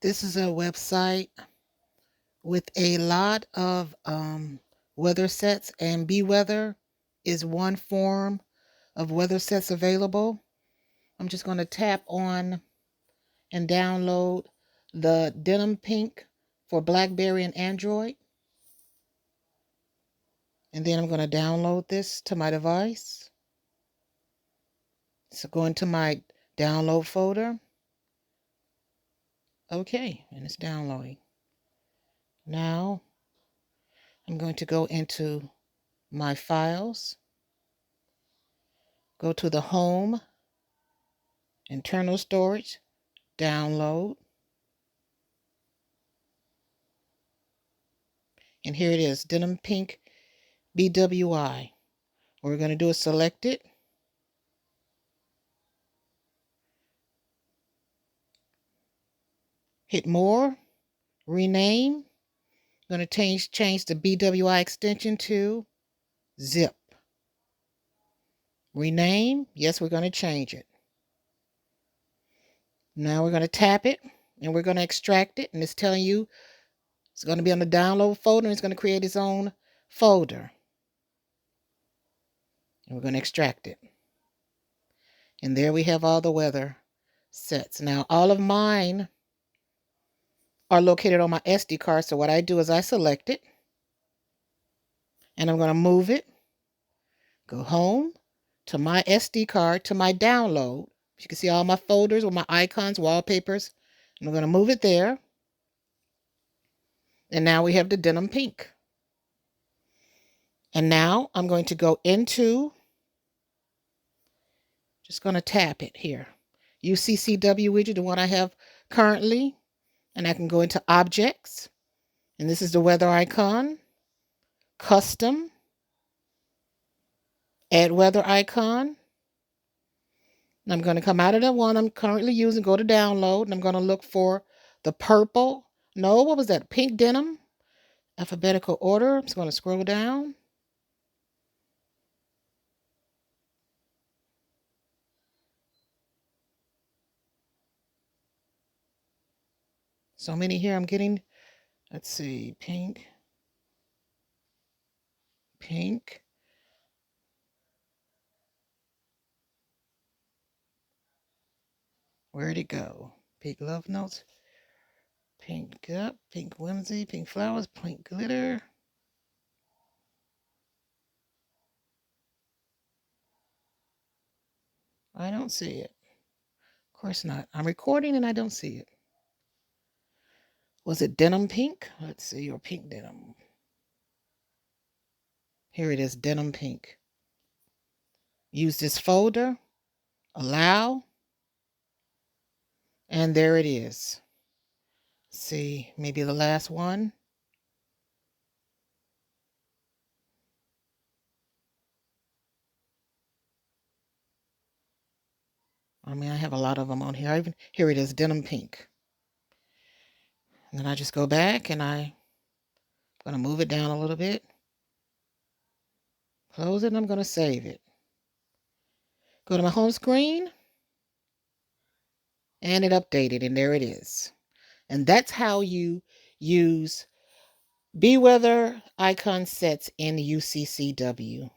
This is a website with a lot of weather sets, and BeWeather is one form of weather sets available. I'm just going to tap on and download the denim pink for BlackBerry and Android. And then I'm going to download this to my device. So go into my download folder. Okay, and it's downloading. Now I'm going to go into my files, go to the home, internal storage, download. And here it is, denim pink BWI. What we're going to do is select it. Hit more, rename. I'm going to change the BWI extension to zip. Rename. Yes, we're going to change it. Now we're going to tap it and we're going to extract it. And it's telling you it's going to be on the download folder. And it's going to create its own folder. And we're going to extract it. And there we have all the weather sets. Now all of mine are located on my SD card. So what I do is I select it. And I'm going to move it. Go home to my SD card, to my download. You can see all my folders with my icons, wallpapers. And I'm going to move it there. And now we have the denim pink. And now I'm going to go into, just going to tap it here. UCCW widget, the one I have currently. And I can go into objects. And this is the weather icon. Custom. Add weather icon. And I'm going to come out of the one I'm currently using, go to download, and I'm going to look for the purple. No, what was that? Pink denim. Alphabetical order. I'm just going to scroll down. So many here I'm getting. Let's see. Pink. Pink. Where'd it go? Pink love notes. Pink up. Pink whimsy. Pink flowers. Pink glitter. I don't see it. Of course not. I'm recording and I don't see it. Was it denim pink? Let's see. Or pink denim. Here it is. Denim pink. Use this folder. Allow. And there it is. Let's see. Maybe the last one. I mean, I have a lot of them on here. Here it is, denim pink. And then I just go back and I'm going to move it down a little bit. Close it and I'm going to save it. Go to my home screen. And it updated and there it is. And that's how you use BeWeather icon sets in UCCW.